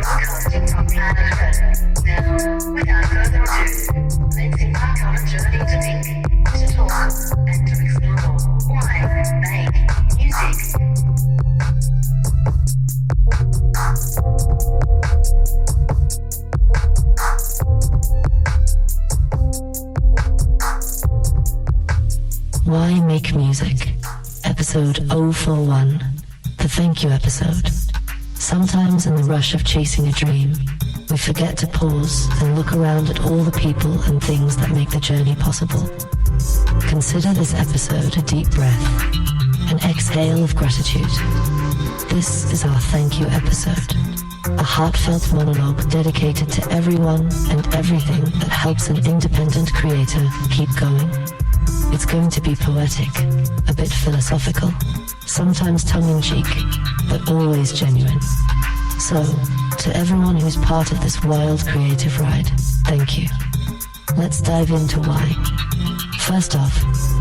broadcasting from planet Earth. Now, without further ado, let's embark on a journey to think, to talk, and to explore why make music. Why Make Music? Episode 041, the thank you episode. Sometimes in the rush of chasing a dream, we forget to pause and look around at all the people and things that make the journey possible. Consider this episode a deep breath, an exhale of gratitude. This is our thank you episode, a heartfelt monologue dedicated to everyone and everything that helps an independent creator keep going. It's going to be poetic, a bit philosophical, sometimes tongue-in-cheek, but always genuine. So, to everyone who's part of this wild creative ride, thank you. Let's dive into why. First off,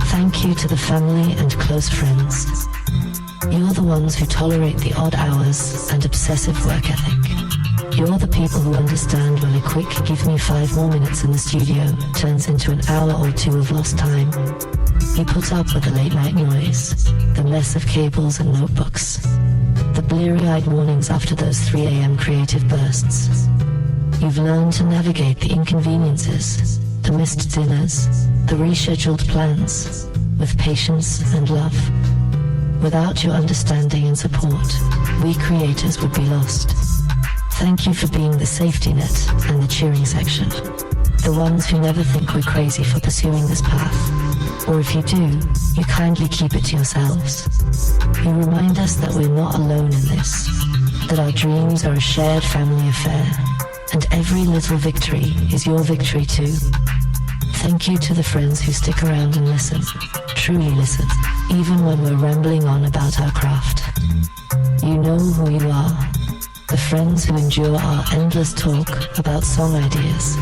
thank you to the family and close friends. You're the ones who tolerate the odd hours and obsessive work ethic. You're the people who understand when a quick give me 5 more minutes in the studio turns into an hour or 2 of lost time. You put up with the late night noise, the mess of cables and notebooks, the bleary-eyed mornings after those 3 a.m. creative bursts. You've learned to navigate the inconveniences, the missed dinners, the rescheduled plans, with patience and love. Without your understanding and support, we creators would be lost. Thank you for being the safety net and the cheering section. The ones who never think we're crazy for pursuing this path. Or if you do, you kindly keep it to yourselves. You remind us that we're not alone in this, that our dreams are a shared family affair, and every little victory is your victory too. Thank you to the friends who stick around and listen, truly listen, even when we're rambling on about our craft. You know who you are. The friends who endure our endless talk about song ideas,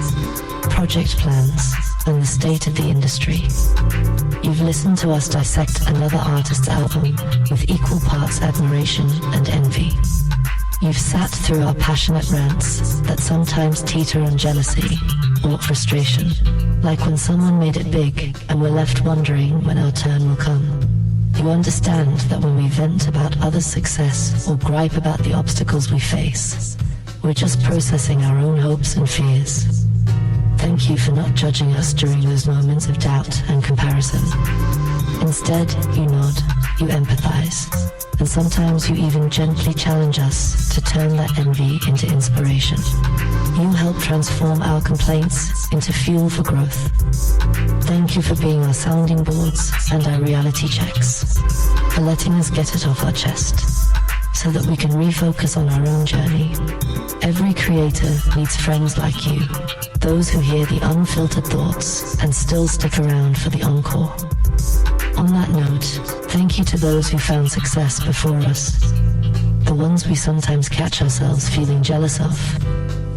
project plans, and the state of the industry. You've listened to us dissect another artist's album with equal parts admiration and envy. You've sat through our passionate rants that sometimes teeter on jealousy or frustration, like when someone made it big and we're left wondering when our turn will come. You understand that when we vent about others' success or gripe about the obstacles we face, we're just processing our own hopes and fears. Thank you for not judging us during those moments of doubt and comparison. Instead, you nod, you empathize, and sometimes you even gently challenge us to turn that envy into inspiration. You help transform our complaints into fuel for growth. Thank you for being our sounding boards and our reality checks, for letting us get it off our chest, so that we can refocus on our own journey. Every creator needs friends like you, those who hear the unfiltered thoughts and still stick around for the encore. On that note, thank you to those who found success before us, the ones we sometimes catch ourselves feeling jealous of.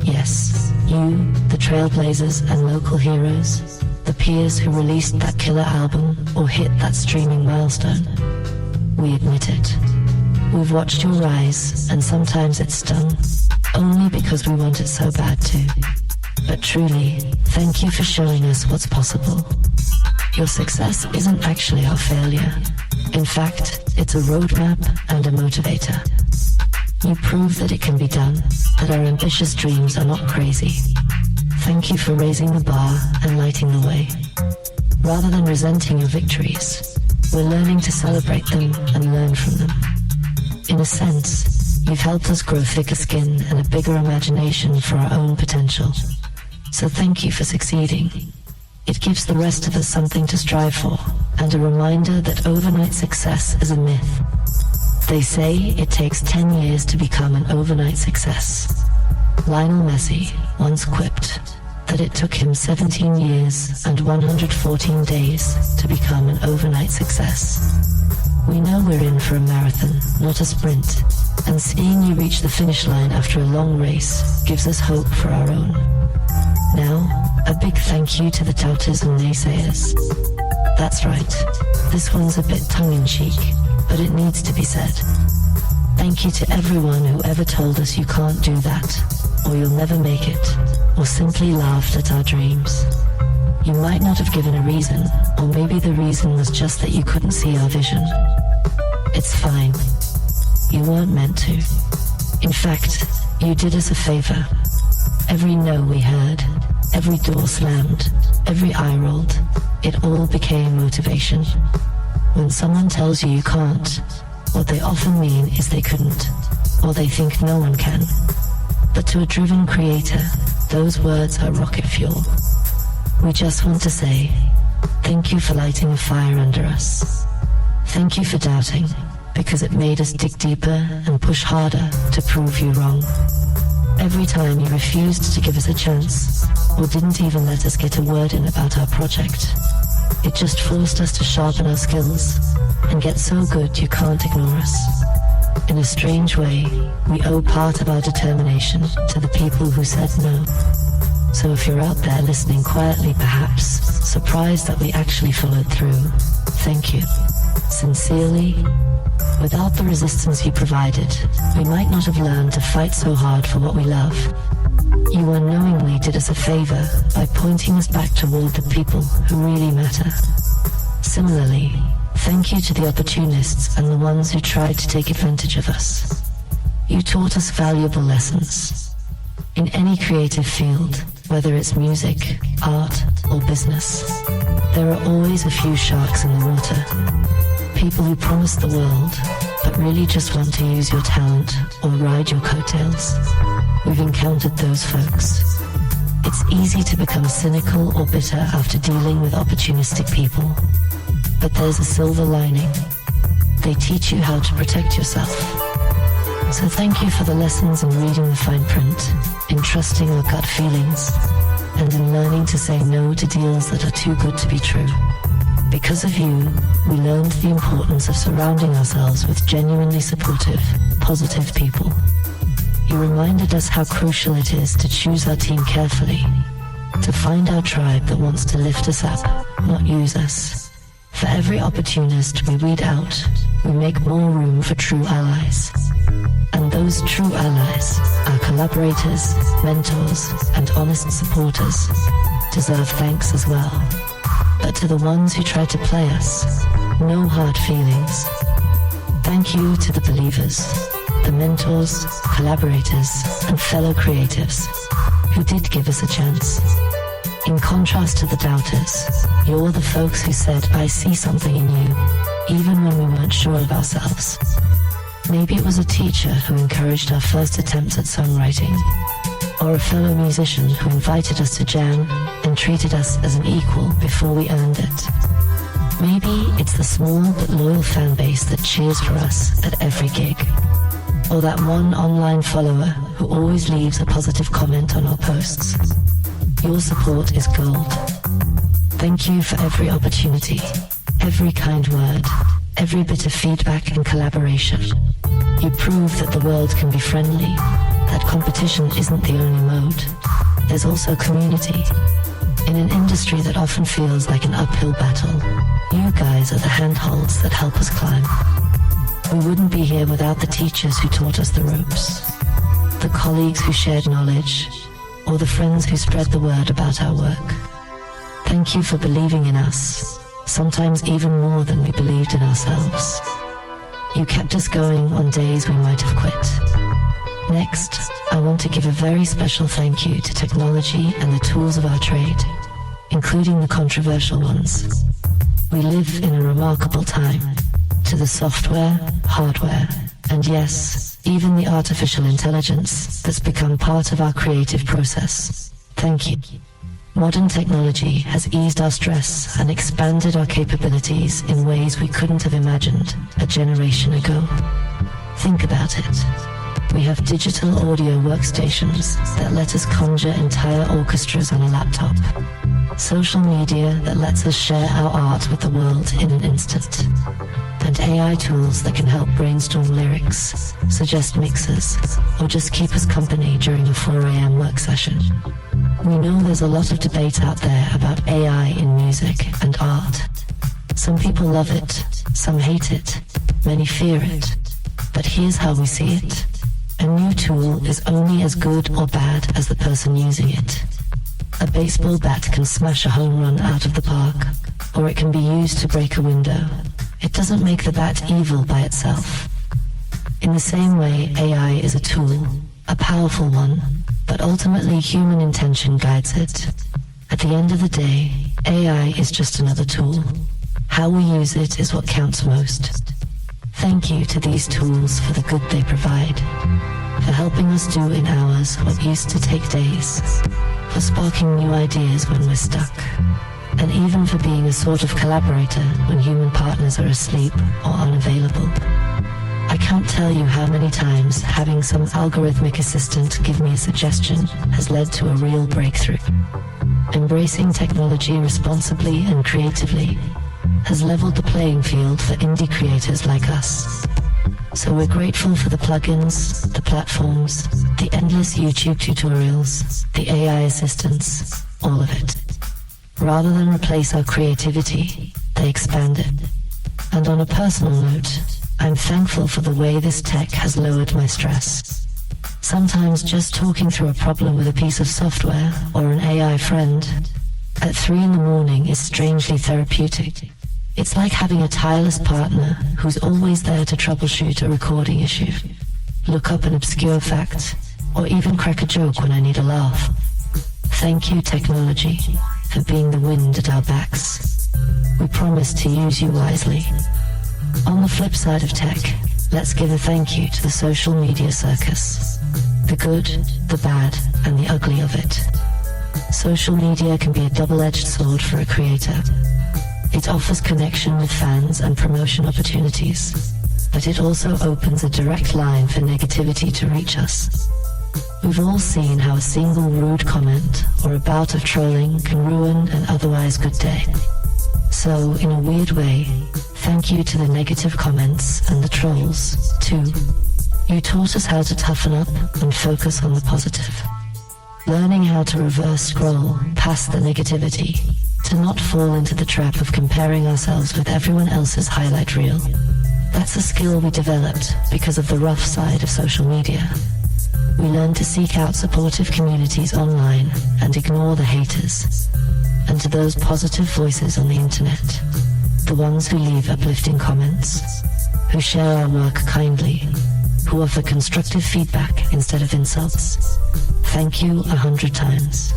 Yes, you, the trailblazers and local heroes, the peers who released that killer album or hit that streaming milestone. We admit it. We've watched your rise, and sometimes it's stung, only because we want it so bad too. But truly, thank you for showing us what's possible. Your success isn't actually our failure. In fact, it's a roadmap and a motivator. You prove that it can be done, that our ambitious dreams are not crazy. Thank you for raising the bar and lighting the way. Rather than resenting your victories, we're learning to celebrate them and learn from them. In a sense, you've helped us grow thicker skin and a bigger imagination for our own potential. So thank you for succeeding. It gives the rest of us something to strive for, and a reminder that overnight success is a myth. They say it takes 10 years to become an overnight success. Lionel Messi once quipped that it took him 17 years and 114 days to become an overnight success. We know we're in for a marathon, not a sprint, and seeing you reach the finish line after a long race gives us hope for our own. Now, a big thank you to the doubters and naysayers. That's right, this one's a bit tongue-in-cheek, but it needs to be said. Thank you to everyone who ever told us you can't do that, or you'll never make it, or simply laughed at our dreams. You might not have given a reason, or maybe the reason was just that you couldn't see our vision. It's fine. You weren't meant to. In fact, you did us a favor. Every no we heard, every door slammed, every eye rolled, it all became motivation. When someone tells you you can't, what they often mean is they couldn't, or they think no one can. But to a driven creator, those words are rocket fuel. We just want to say, thank you for lighting a fire under us. Thank you for doubting, because it made us dig deeper and push harder to prove you wrong. Every time you refused to give us a chance, or didn't even let us get a word in about our project, it just forced us to sharpen our skills and get so good you can't ignore us. In a strange way, we owe part of our determination to the people who said no. So if you're out there listening quietly perhaps, surprised that we actually followed through, thank you. Sincerely, without the resistance you provided, we might not have learned to fight so hard for what we love. You unknowingly did us a favor by pointing us back toward the people who really matter. Similarly, thank you to the opportunists and the ones who tried to take advantage of us. You taught us valuable lessons. In any creative field, whether it's music, art, or business, there are always a few sharks in the water. People who promise the world, but really just want to use your talent or ride your coattails. We've encountered those folks. It's easy to become cynical or bitter after dealing with opportunistic people. But there's a silver lining. They teach you how to protect yourself. So thank you for the lessons in reading the fine print, in trusting our gut feelings, and in learning to say no to deals that are too good to be true. Because of you, we learned the importance of surrounding ourselves with genuinely supportive, positive people. You reminded us how crucial it is to choose our team carefully, to find our tribe that wants to lift us up, not use us. For every opportunist we weed out, we make more room for true allies. And those true allies, our collaborators, mentors, and honest supporters, deserve thanks as well. But to the ones who tried to play us, no hard feelings. Thank you to the believers, the mentors, collaborators, and fellow creatives who did give us a chance. In contrast to the doubters, you're the folks who said, I see something in you, even when we weren't sure of ourselves. Maybe it was a teacher who encouraged our first attempts at songwriting, or a fellow musician who invited us to jam and treated us as an equal before we earned it. Maybe it's the small but loyal fan base that cheers for us at every gig, or that one online follower who always leaves a positive comment on our posts. Your support is gold. Thank you for every opportunity, every kind word, every bit of feedback and collaboration. You prove that the world can be friendly, that competition isn't the only mode. There's also community. In an industry that often feels like an uphill battle, you guys are the handholds that help us climb. We wouldn't be here without the teachers who taught us the ropes, the colleagues who shared knowledge, or the friends who spread the word about our work. Thank you for believing in us, sometimes even more than we believed in ourselves. You kept us going on days we might have quit. Next, I want to give a very special thank you to technology and the tools of our trade, including the controversial ones. We live in a remarkable time. To the software, hardware, and yes, even the artificial intelligence that's become part of our creative process. Thank you. Modern technology has eased our stress and expanded our capabilities in ways we couldn't have imagined a generation ago. Think about it. We have digital audio workstations that let us conjure entire orchestras on a laptop. Social media that lets us share our art with the world in an instant. And AI tools that can help brainstorm lyrics, suggest mixes, or just keep us company during a 4 a.m. work session. We know there's a lot of debate out there about AI in music and art. Some people love it, some hate it, many fear it. But here's how we see it. A new tool is only as good or bad as the person using it. A baseball bat can smash a home run out of the park, or it can be used to break a window. It doesn't make the bat evil by itself. In the same way, AI is a tool, a powerful one, but ultimately human intention guides it. At the end of the day, AI is just another tool. How we use it is what counts most. Thank you to these tools for the good they provide, for helping us do in hours what used to take days, for sparking new ideas when we're stuck, and even for being a sort of collaborator when human partners are asleep or unavailable. I can't tell you how many times having some algorithmic assistant give me a suggestion has led to a real breakthrough. Embracing technology responsibly and creatively has leveled the playing field for indie creators like us. So we're grateful for the plugins, the platforms, the endless YouTube tutorials, the AI assistants, all of it. Rather than replace our creativity, they expand it. And on a personal note, I'm thankful for the way this tech has lowered my stress. Sometimes just talking through a problem with a piece of software or an AI friend at 3 a.m. is strangely therapeutic. It's like having a tireless partner who's always there to troubleshoot a recording issue, look up an obscure fact, or even crack a joke when I need a laugh. Thank you, technology, for being the wind at our backs. We promise to use you wisely. On the flip side of tech, let's give a thank you to the social media circus. The good, the bad, and the ugly of it. Social media can be a double-edged sword for a creator. It offers connection with fans and promotion opportunities, but it also opens a direct line for negativity to reach us. We've all seen how a single rude comment or a bout of trolling can ruin an otherwise good day. So, in a weird way, thank you to the negative comments and the trolls, too. You taught us how to toughen up and focus on the positive. Learning how to reverse scroll past the negativity, to not fall into the trap of comparing ourselves with everyone else's highlight reel. That's a skill we developed because of the rough side of social media. We learned to seek out supportive communities online and ignore the haters. And to those positive voices on the internet, the ones who leave uplifting comments, who share our work kindly, who offer constructive feedback instead of insults, thank you 100 times.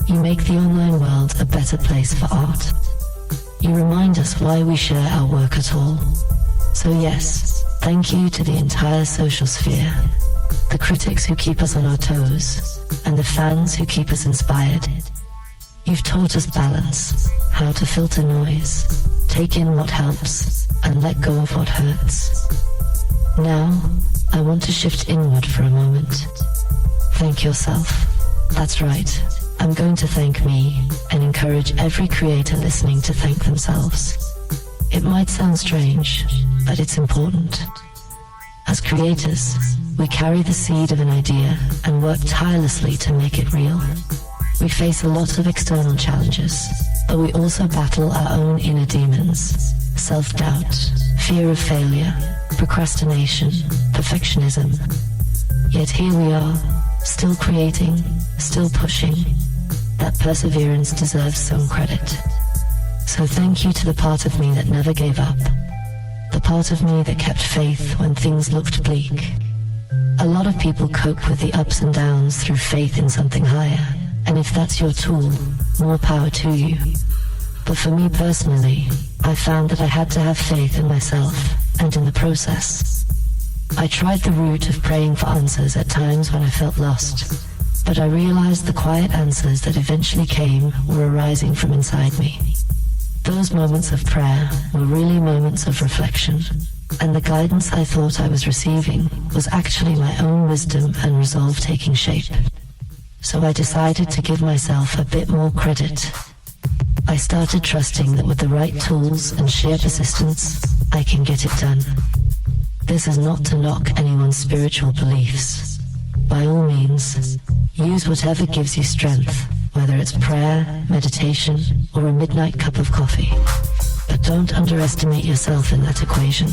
You make the online world a better place for art. You remind us why we share our work at all. So yes, thank you to the entire social sphere, the critics who keep us on our toes, and the fans who keep us inspired. You've taught us balance, how to filter noise, take in what helps, and let go of what hurts. Now, I want to shift inward for a moment. Thank yourself. That's right. I'm going to thank me and encourage every creator listening to thank themselves. It might sound strange, but it's important. As creators, we carry the seed of an idea and work tirelessly to make it real. We face a lot of external challenges, but we also battle our own inner demons. Self-doubt, fear of failure, procrastination, perfectionism. Yet here we are, still creating, still pushing. That perseverance deserves some credit. So thank you to the part of me that never gave up. The part of me that kept faith when things looked bleak. A lot of people cope with the ups and downs through faith in something higher. And if that's your tool, more power to you. But for me personally, I found that I had to have faith in myself and in the process. I tried the route of praying for answers at times when I felt lost, but I realized the quiet answers that eventually came were arising from inside me. Those moments of prayer were really moments of reflection, and the guidance I thought I was receiving was actually my own wisdom and resolve taking shape. So I decided to give myself a bit more credit. I started trusting that with the right tools and sheer persistence, I can get it done. This is not to knock anyone's spiritual beliefs. By all means, use whatever gives you strength, whether it's prayer, meditation, or a midnight cup of coffee. But don't underestimate yourself in that equation.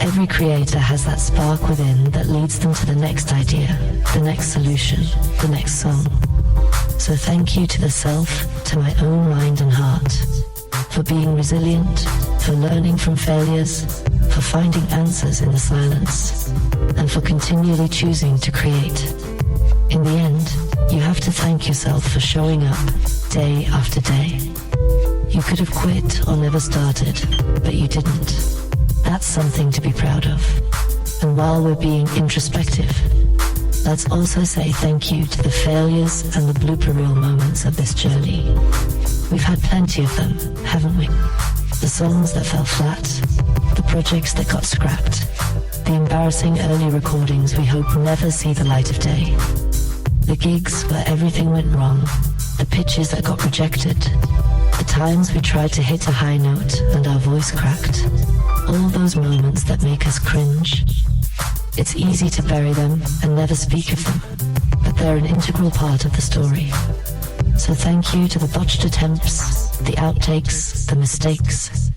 Every creator has that spark within that leads them to the next idea, the next solution, the next song. So thank you to the self, to my own mind and heart, for being resilient, for learning from failures, for finding answers in the silence, and for continually choosing to create. In the end, you have to thank yourself for showing up day after day. You could have quit or never started, but you didn't. That's something to be proud of. And while we're being introspective, let's also say thank you to the failures and the blooper reel moments of this journey. We've had plenty of them, haven't we? The songs that fell flat, the projects that got scrapped, the embarrassing early recordings we hope never see the light of day, the gigs where everything went wrong, the pitches that got rejected, the times we tried to hit a high note and our voice cracked, all those moments that make us cringe. It's easy to bury them and never speak of them, but they're an integral part of the story. So thank you to the botched attempts, the outtakes, the mistakes.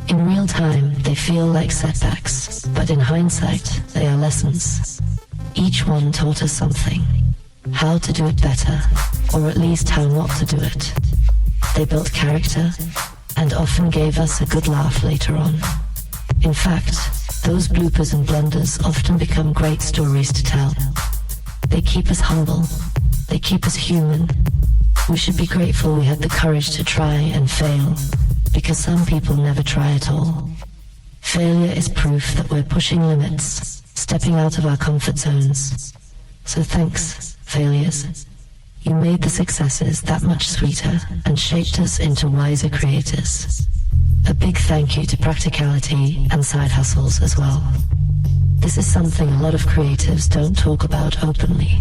In real time, they feel like setbacks, but in hindsight, they are lessons. Each one taught us something. How to do it better, or at least how not to do it. They built character, and often gave us a good laugh later on. In fact, those bloopers and blunders often become great stories to tell. They keep us humble. They keep us human. We should be grateful we had the courage to try and fail, because some people never try at all. Failure is proof that we're pushing limits, stepping out of our comfort zones. So thanks, failures. You made the successes that much sweeter and shaped us into wiser creators. A big thank you to practicality and side hustles as well. This is something a lot of creatives don't talk about openly.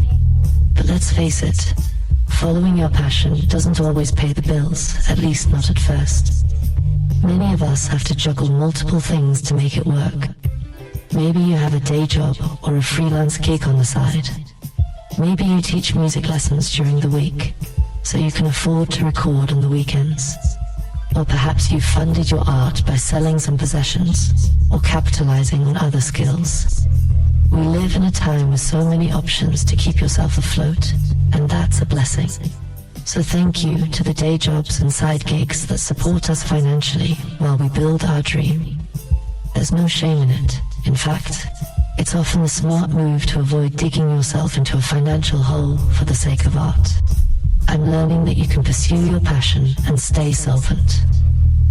But let's face it, following your passion doesn't always pay the bills, at least not at first. Many of us have to juggle multiple things to make it work. Maybe you have a day job or a freelance gig on the side. Maybe you teach music lessons during the week, so you can afford to record on the weekends. Or perhaps you've funded your art by selling some possessions, or capitalizing on other skills. We live in a time with so many options to keep yourself afloat, and that's a blessing. So thank you to the day jobs and side gigs that support us financially while we build our dream. There's no shame in it. In fact, it's often the smart move to avoid digging yourself into a financial hole for the sake of art. I'm learning that you can pursue your passion and stay solvent.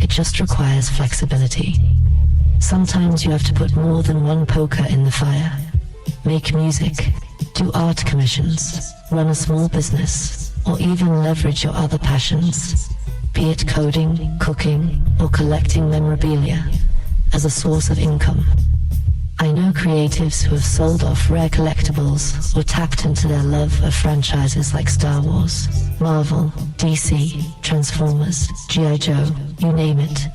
It just requires flexibility. Sometimes you have to put more than one poker in the fire. Make music, do art commissions, run a small business, or even leverage your other passions, be it coding, cooking, or collecting memorabilia, as a source of income. I know creatives who have sold off rare collectibles or tapped into their love of franchises like Star Wars, Marvel, DC, Transformers, G.I. Joe, you name it,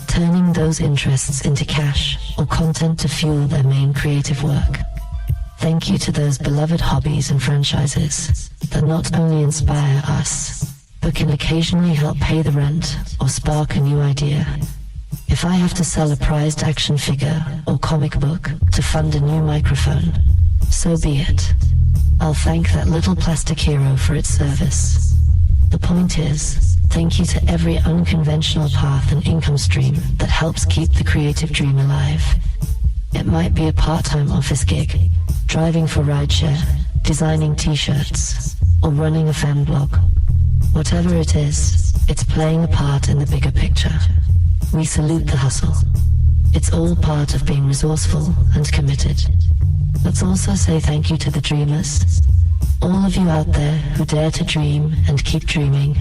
turning those interests into cash or content to fuel their main creative work. Thank you to those beloved hobbies and franchises that not only inspire us, but can occasionally help pay the rent or spark a new idea. If I have to sell a prized action figure or comic book to fund a new microphone, so be it. I'll thank that little plastic hero for its service. The point is, thank you to every unconventional path and income stream that helps keep the creative dream alive. It might be a part-time office gig, driving for rideshare, designing t-shirts, or running a fan blog. Whatever it is, it's playing a part in the bigger picture. We salute the hustle. It's all part of being resourceful and committed. Let's also say thank you to the dreamers. All of you out there who dare to dream and keep dreaming.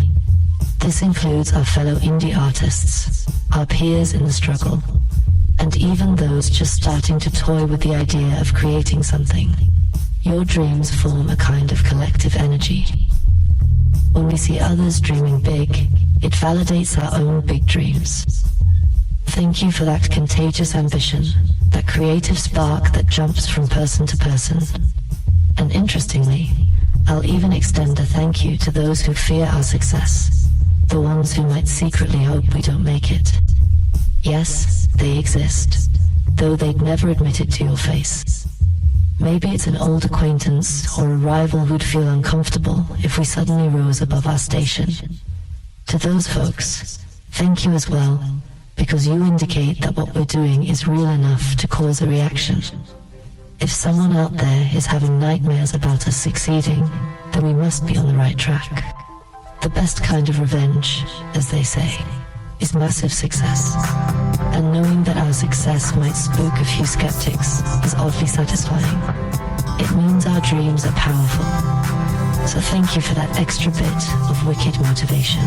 This includes our fellow indie artists, our peers in the struggle, and even those just starting to toy with the idea of creating something. Your dreams form a kind of collective energy. When we see others dreaming big, it validates our own big dreams. Thank you for that contagious ambition, that creative spark that jumps from person to person. And interestingly, I'll even extend a thank you to those who fear our success, the ones who might secretly hope we don't make it. Yes, they exist. though they'd never admit it to your face. Maybe it's an old acquaintance or a rival who'd feel uncomfortable if we suddenly rose above our station. To those folks, thank you as well, because you indicate that what we're doing is real enough to cause a reaction. If someone out there is having nightmares about us succeeding, then we must be on the right track. The best kind of revenge, as they say, is massive success. And knowing that our success might spook a few skeptics is oddly satisfying. It means our dreams are powerful. So thank you for that extra bit of wicked motivation.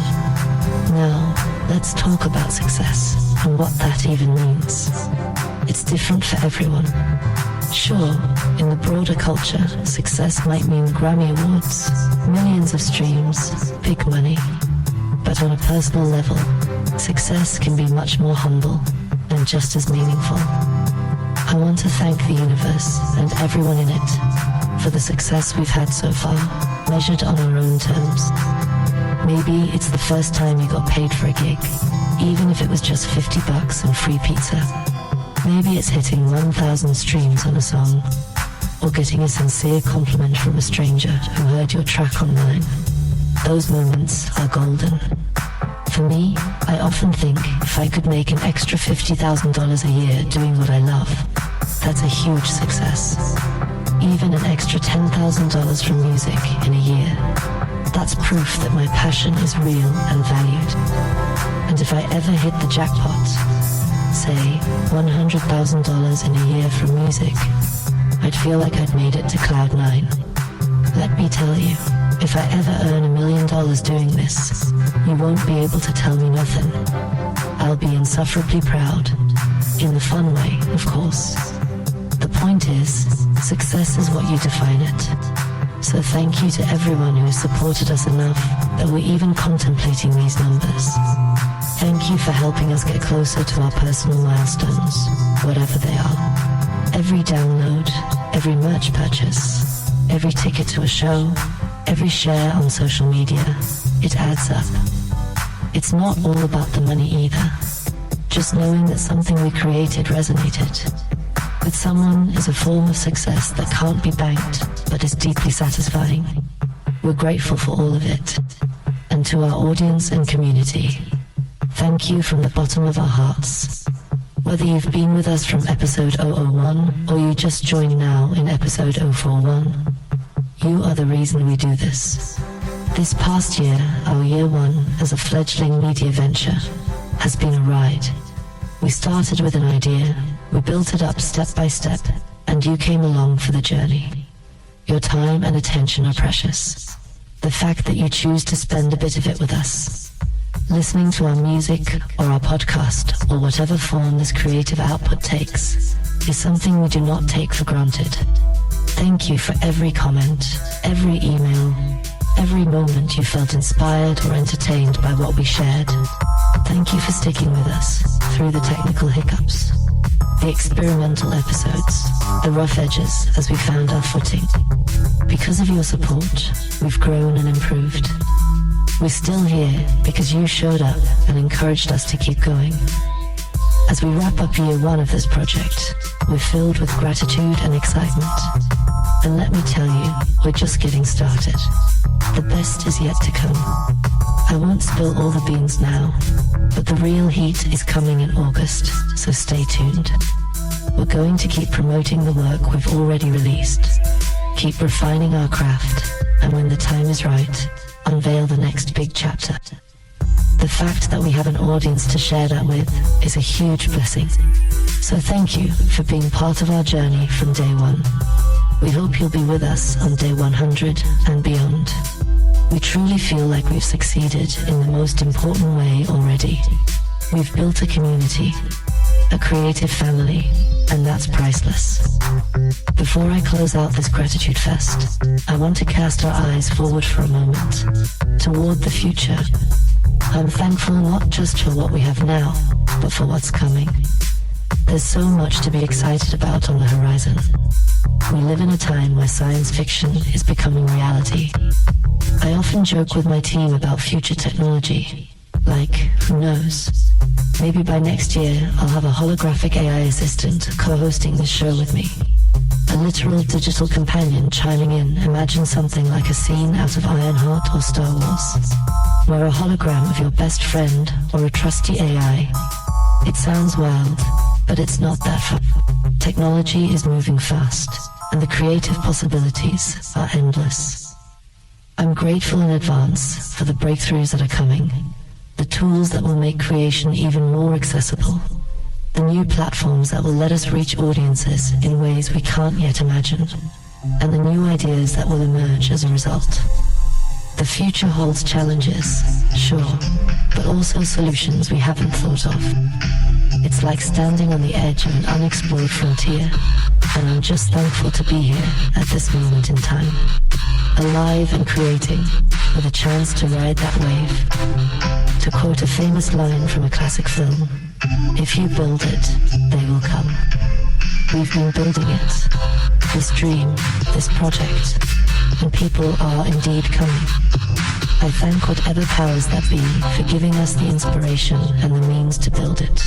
Now, let's talk about success and what that even means. It's different for everyone. Sure, in the broader culture, success might mean Grammy Awards, millions of streams, big money. But on a personal level, success can be much more humble and just as meaningful. I want to thank the universe and everyone in it for the success we've had so far, measured on our own terms. Maybe it's the first time you got paid for a gig, even if it was just $50 and free pizza. Maybe it's hitting 1,000 streams on a song, or getting a sincere compliment from a stranger who heard your track online. Those moments are golden. For me, I often think if I could make an extra $50,000 a year doing what I love, that's a huge success. Even an extra $10,000 from music in a year, that's proof that my passion is real and valued. And if I ever hit the jackpot, say $100,000 in a year from music, I'd feel like I'd made it to cloud 9. Let me tell you, if I ever earn $1 million doing this, you won't be able to tell me nothing. I'll be insufferably proud. In the fun way, of course. The point is, success is what you define it. So thank you to everyone who has supported us enough that we're even contemplating these numbers. Thank you for helping us get closer to our personal milestones, whatever they are. Every download, every merch purchase, every ticket to a show, every share on social media, it adds up. It's not all about the money either. Just knowing that something we created resonated with someone is a form of success that can't be banked, but is deeply satisfying. We're grateful for all of it. And to our audience and community, thank you from the bottom of our hearts. Whether you've been with us from episode 001 or you just joined now in episode 041, you are the reason we do this. This past year, our year one as a fledgling media venture, has been a ride. We started with an idea, we built it up step by step, and you came along for the journey. Your time and attention are precious. The fact that you choose to spend a bit of it with us, listening to our music or our podcast or whatever form this creative output takes, is something we do not take for granted. Thank you for every comment, every email, every moment you felt inspired or entertained by what we shared. Thank you for sticking with us through the technical hiccups, the experimental episodes, the rough edges as we found our footing. Because of your support, we've grown and improved. We're still here because you showed up and encouraged us to keep going. As we wrap up year one of this project, we're filled with gratitude and excitement. And let me tell you, we're just getting started. The best is yet to come. I won't spill all the beans now, but the real heat is coming in August, so stay tuned. We're going to keep promoting the work we've already released, keep refining our craft, and when the time is right, unveil the next big chapter. The fact that we have an audience to share that with is a huge blessing. So thank you for being part of our journey from day one. We hope you'll be with us on day 100 and beyond. We truly feel like we've succeeded in the most important way already. We've built a community, a creative family, and that's priceless. Before I close out this gratitude fest, I want to cast our eyes forward for a moment, toward the future. I'm thankful not just for what we have now, but for what's coming. There's so much to be excited about on the horizon. We live in a time where science fiction is becoming reality. I often joke with my team about future technology, like, who knows? Maybe by next year, I'll have a holographic AI assistant co-hosting this show with me. A literal digital companion chiming in. Imagine something like a scene out of Ironheart or Star Wars, where a hologram of your best friend or a trusty AI. It sounds wild, but it's not that far. Technology is moving fast, and the creative possibilities are endless. I'm grateful in advance for the breakthroughs that are coming, the tools that will make creation even more accessible, the new platforms that will let us reach audiences in ways we can't yet imagine, and the new ideas that will emerge as a result. The future holds challenges, sure, but also solutions we haven't thought of. It's like standing on the edge of an unexplored frontier, and I'm just thankful to be here at this moment in time, alive and creating, with a chance to ride that wave. To quote a famous line from a classic film, if you build it, they will come. We've been building it, this dream, this project, and people are indeed coming. I thank whatever powers that be for giving us the inspiration and the means to build it.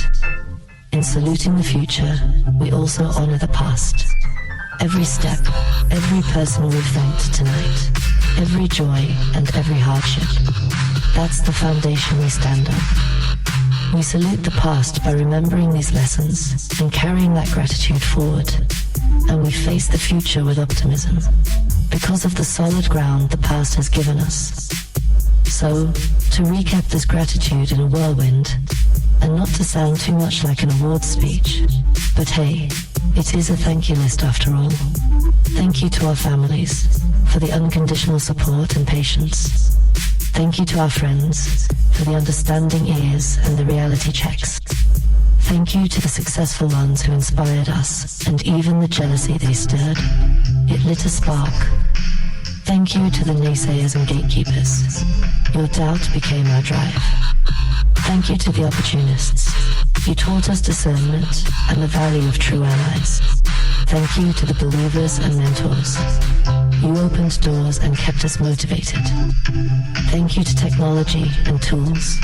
In saluting the future, we also honor the past. Every step, every person we've thanked tonight, every joy and every hardship. That's the foundation we stand on. We salute the past by remembering these lessons and carrying that gratitude forward. And we face the future with optimism, because of the solid ground the past has given us. So, to recap this gratitude in a whirlwind, and not to sound too much like an awards speech, but hey, it is a thank you list after all. Thank you to our families for the unconditional support and patience. Thank you to our friends for the understanding ears and the reality checks. Thank you to the successful ones who inspired us, and even the jealousy they stirred. It lit a spark. Thank you to the naysayers and gatekeepers. Your doubt became our drive. Thank you to the opportunists. You taught us discernment and the value of true allies. Thank you to the believers and mentors. You opened doors and kept us motivated. Thank you to technology and tools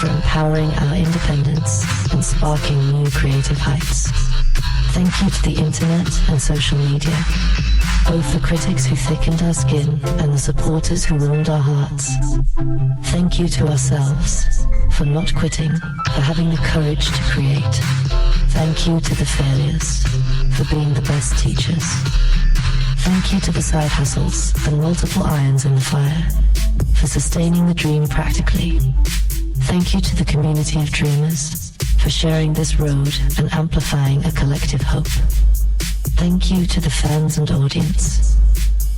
for empowering our independence and sparking new creative heights. Thank you to the internet and social media, both the critics who thickened our skin and the supporters who warmed our hearts. Thank you to ourselves for not quitting, for having the courage to create. Thank you to the failures for being the best teachers. Thank you to the side hustles and multiple irons in the fire for sustaining the dream practically. Thank you to the community of dreamers for sharing this road and amplifying a collective hope. Thank you to the fans and audience.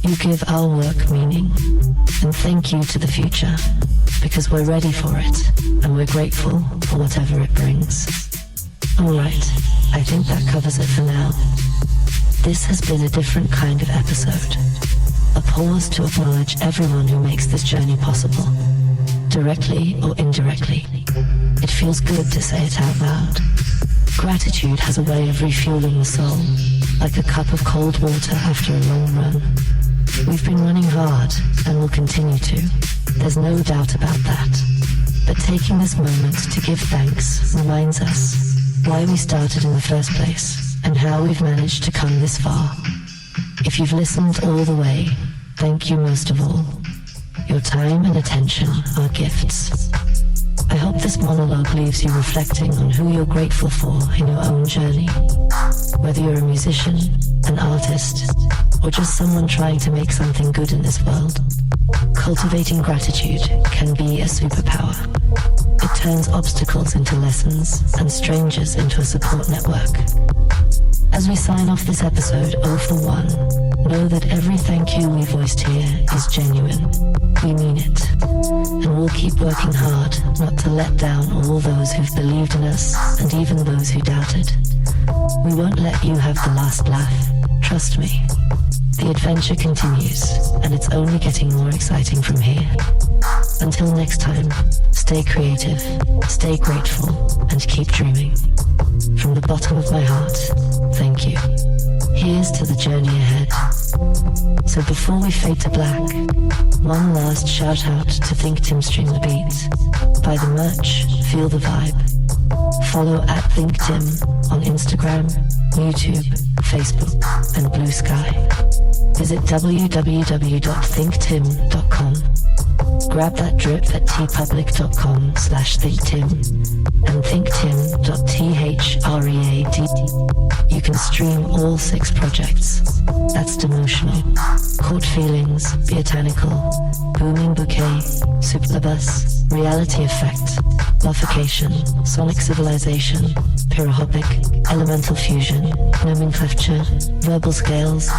You give our work meaning. And thank you to the future, because we're ready for it, and we're grateful for whatever it brings. Alright, I think that covers it for now. This has been a different kind of episode. A pause to acknowledge everyone who makes this journey possible, directly or indirectly. It feels good to say it out loud. Gratitude has a way of refueling the soul, like a cup of cold water after a long run. We've been running hard, and will continue to. There's no doubt about that. But taking this moment to give thanks reminds us why we started in the first place, and how we've managed to come this far. If you've listened all the way, thank you most of all. Your time and attention are gifts. I hope this monologue leaves you reflecting on who you're grateful for in your own journey. Whether you're a musician, an artist, or just someone trying to make something good in this world, cultivating gratitude can be a superpower. It turns obstacles into lessons and strangers into a support network. As we sign off this episode 0 for 1, know that every thank you we voiced here is genuine. We mean it. And we'll keep working hard not to let down all those who've believed in us and even those who doubted. We won't let you have the last laugh. Trust me. The adventure continues, and it's only getting more exciting from here. Until next time, stay creative, stay grateful, and keep dreaming. From the bottom of my heart, thank you. Here's to the journey ahead. So before we fade to black, one last shout out to ThinkTimm Stream the Beat. Buy the merch, feel the vibe. Follow at ThinkTimm on Instagram, YouTube, Facebook, and Blue Sky. Visit www.thinktimm.com. Grab that drip at tpublic.com/thinktimm and thinktimm.thread. You can stream all 6 projects. That's Demotional, Caught Feelings, Botanical, Booming Bouquet, Suplabus, Reality Effect, Buffication, Sonic Civilization, Pyrohopic, Elemental Fusion, Nomenclature, Verbal Scales,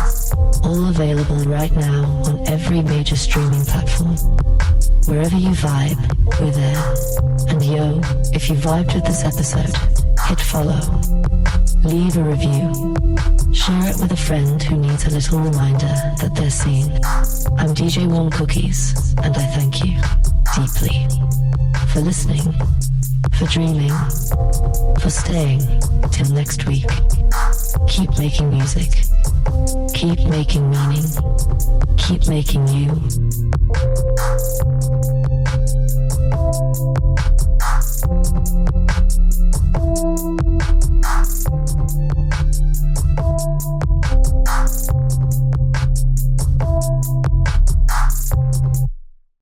all available right now on every major streaming platform. Wherever you vibe, we're there. And yo, if you vibed with this episode, hit follow, leave a review, share it with a friend who needs a little reminder that they're seen. I'm DJ Warm Cookies, and I thank you deeply for listening, for dreaming, for staying till next week. Keep making music, keep making meaning, keep making you.